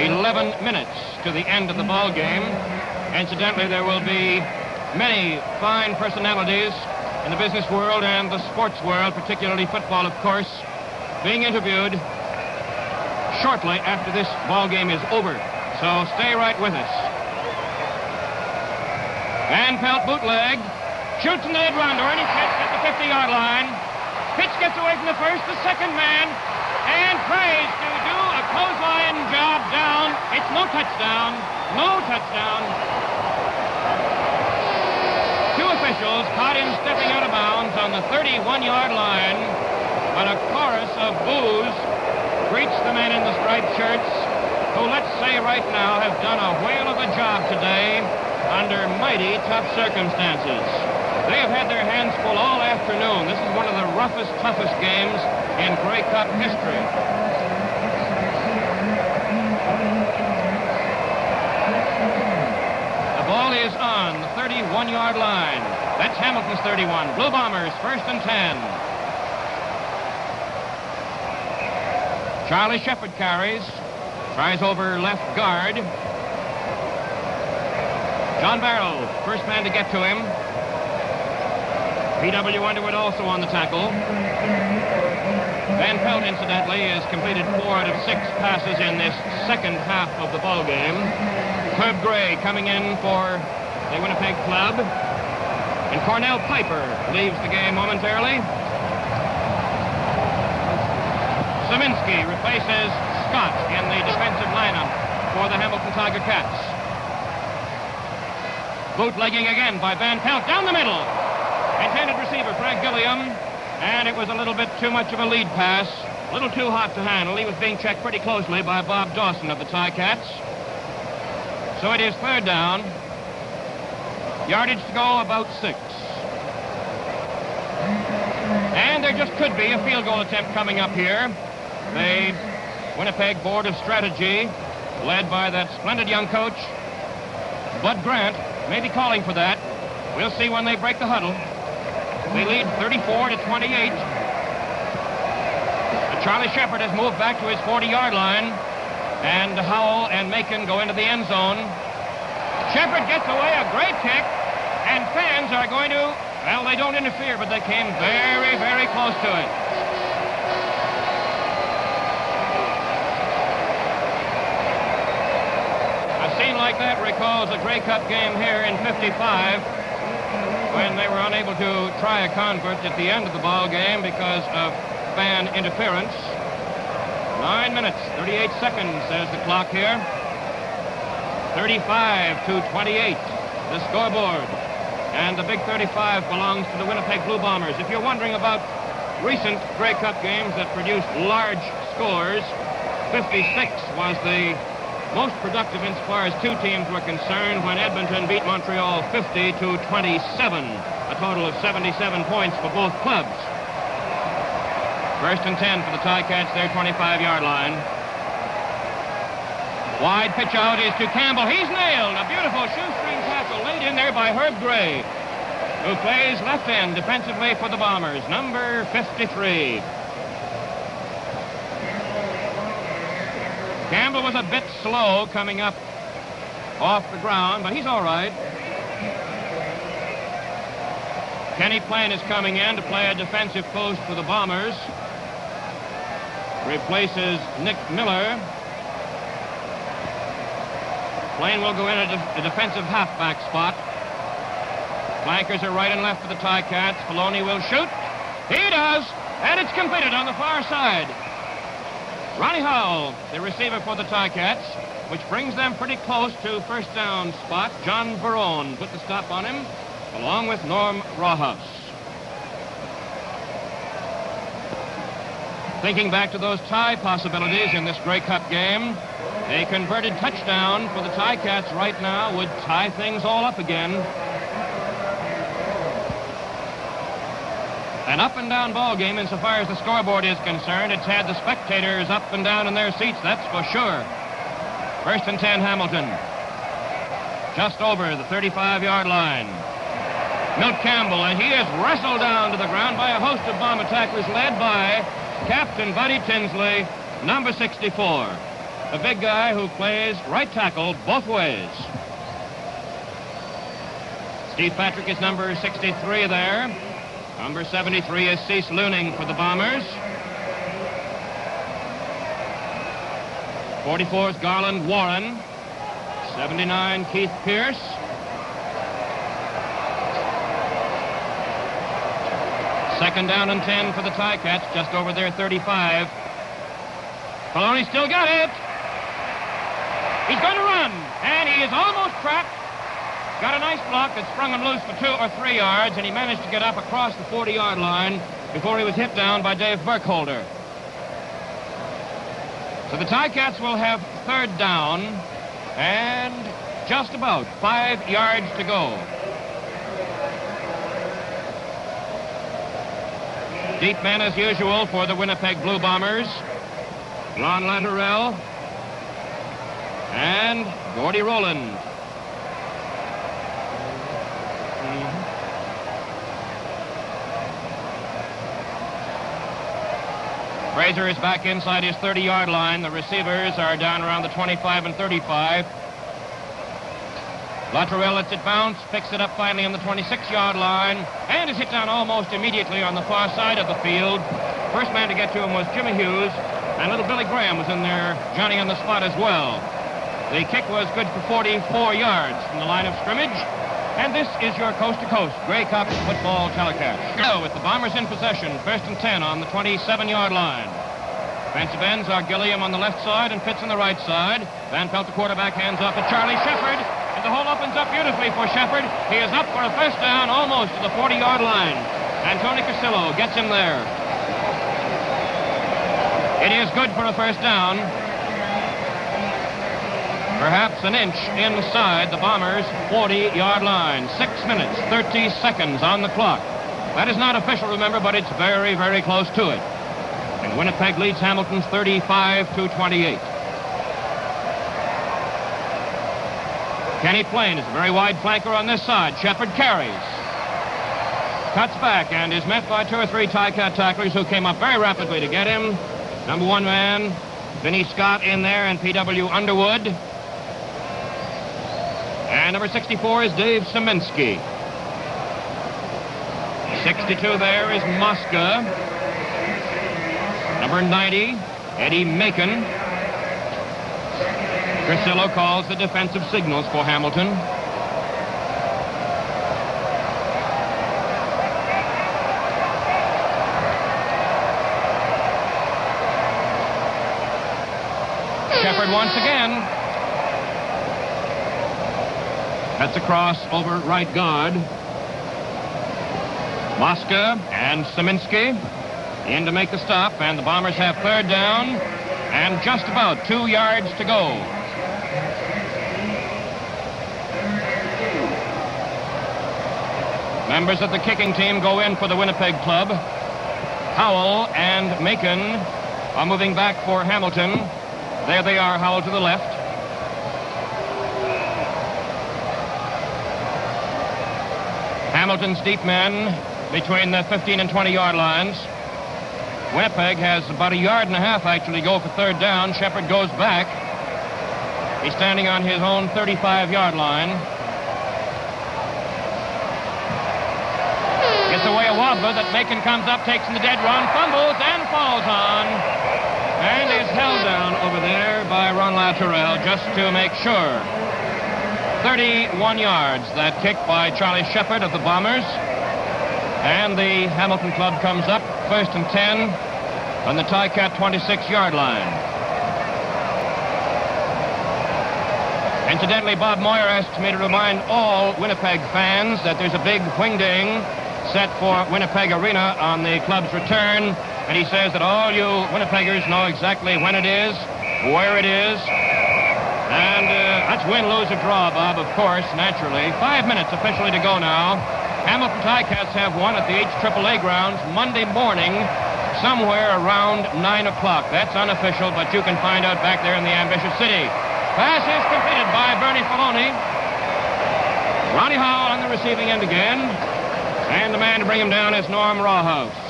11 minutes to the end of the ball game. Incidentally, there will be many fine personalities in the business world and the sports world, particularly football, of course, being interviewed shortly after this ball game is over. So stay right with us. Van Pelt bootleg, shoots in the head round, or any pitch at the 50-yard line. Pitch gets away from the first, the second man, and tries to do a clothesline job down. It's no touchdown. No touchdown. Two officials caught him stepping out of bounds on the 31-yard line, but a chorus of boos greets the men in the striped shirts, who, let's say right now, have done a whale of a job today under mighty tough circumstances. They have had their hands full all afternoon. This is one of the roughest, toughest games in Grey Cup history. The ball is on the 31-yard line. That's Hamilton's 31. Blue Bombers, 1st and 10. Charlie Shepard carries. Tries over left guard. John Barrow, first man to get to him. P.W. Underwood also on the tackle. Van Pelt, incidentally, has completed 4 out of 6 passes in this second half of the ball game. Herb Gray coming in for the Winnipeg club. And Cornell Piper leaves the game momentarily. Szymanski replaces Scott in the defensive lineup for the Hamilton Tiger Cats. Bootlegging again by Van Pelt down the middle. Intended receiver Frank Gilliam, and it was a little bit too much of a lead pass. A little too hot to handle. He was being checked pretty closely by Bob Dawson of the Ticats. So it is 3rd down. Yardage to go about 6. And there just could be a field goal attempt coming up here. The Winnipeg Board of Strategy, led by that splendid young coach, Bud Grant, may be calling for that. We'll see when they break the huddle. They lead 34-28. Charlie Shepard has moved back to his 40-yard line, and Howell and Macon go into the end zone. Shepard gets away, a great kick, and fans are going to, well, they don't interfere, but they came very, very close to it. A scene like that recalls a Grey Cup game here in '55 when they were unable to try a convert at the end of the ball game because of fan interference. 9 minutes, 38 seconds, says the clock here. 35-28, the scoreboard. And the big 35 belongs to the Winnipeg Blue Bombers. If you're wondering about recent Grey Cup games that produced large scores, 56 was the most productive insofar as two teams were concerned when Edmonton beat Montreal 50-27, a total of 77 points for both clubs. 1st and 10 for the Ticats, their 25-yard line. Wide pitch out is to Campbell. He's nailed. A beautiful shoestring tackle laid in there by Herb Gray, who plays left end defensively for the Bombers, number 53. Campbell was a bit slow coming up off the ground, but he's all right. Kenny Plain is coming in to play a defensive post for the Bombers. Replaces Nick Miller. Plain will go in at a defensive halfback spot. Flankers are right and left for the Ticats. Filoni will shoot. He does, and it's completed on the far side. Ronnie Howell, the receiver for the Ticats, which brings them pretty close to first down spot. John Barone put the stop on him, along with Norm Rawhouse. Thinking back to those tie possibilities in this Grey Cup game, a converted touchdown for the Ticats right now would tie things all up again. An up-and-down ball game insofar as the scoreboard is concerned. It's had the spectators up and down in their seats, that's for sure. 1st and 10, Hamilton. Just over the 35-yard line. Milt Campbell, and he is wrestled down to the ground by a host of bomb attackers led by Captain Buddy Tinsley, number 64. the big guy who plays right tackle both ways. Steve Patrick is number 63 there. Number 73 is Cease Looning for the Bombers. 44 is Garland Warren. 79, Keith Pierce. Second down and 10 for the Ticats, just over their 35. Maloney still got it. He's going to run, and he is almost trapped. Got a nice block that sprung him loose for 2 or 3 yards, and he managed to get up across the 40-yard line before he was hit down by Dave Burkholder. So the Ticats will have third down and just about 5 yards to go. Deep men as usual for the Winnipeg Blue Bombers. Ron Latterell and Gordy Rowland. Fraser is back inside his 30-yard line. The receivers are down around the 25 and 35. Latterell lets it bounce, picks it up finally on the 26-yard line, and is hit down almost immediately on the far side of the field. First man to get to him was Jimmy Hughes, and little Billy Graham was in there, Johnny on the spot as well. The kick was good for 44 yards from the line of scrimmage. And this is your coast-to-coast Grey Cup football telecast. Go with the Bombers in possession, first and 10 on the 27-yard line. Defensive ends are Gilliam on the left side and Pitts on the right side. Van Pelt, the quarterback, hands off to Charlie Shepard. And the hole opens up beautifully for Shepard. He is up for a first down almost to the 40-yard line. And Tony Casillo gets him there. It is good for a first down. Perhaps an inch inside the Bombers' 40-yard line. 6 minutes, 30 seconds on the clock. That is not official, remember, but it's very, very close to it. And Winnipeg leads Hamilton 35-28. Kenny Plain is a very wide flanker on this side. Shepard carries. Cuts back and is met by 2 or 3 Ticat tacklers who came up very rapidly to get him. Number 1 man, Vinnie Scott in there, and P.W. Underwood. And number 64 is Dave Szyminski. 62 there is Mosca. Number 90, Eddie Macon. Crisillo calls the defensive signals for Hamilton. Shepard once again. That's a cross over right guard. Mosca and Szyminski in to make the stop, and the Bombers have third down and just about 2 yards to go. Members of the kicking team go in for the Winnipeg club. Howell and Macon are moving back for Hamilton. There they are, Howell to the left. Hamilton's deep men between the 15 and 20-yard lines. Winnipeg has about 1.5 yards actually go for third down. Shepard goes back. He's standing on his own 35-yard line. Gets away a wobbler that Macon comes up, takes in the dead run, fumbles, and falls on. And is held down over there by Ron Latterell just to make sure. 31 yards, that kick by Charlie Shepard of the Bombers. And the Hamilton club comes up, first and 10 on the Ticat 26-yard line. Incidentally, Bob Moyer asked me to remind all Winnipeg fans that there's a big wingding set for Winnipeg Arena on the club's return. And he says that all you Winnipeggers know exactly when it is, where it is. And that's win, lose, or draw, Bob, of course, naturally. 5 minutes officially to go now. Hamilton Ticats have won at the HAAA grounds Monday morning, somewhere around 9 o'clock. That's unofficial, but you can find out back there in the ambitious city. Pass is completed by Bernie Faloni. Ronnie Howell on the receiving end again. And the man to bring him down is Norm Rawhouse.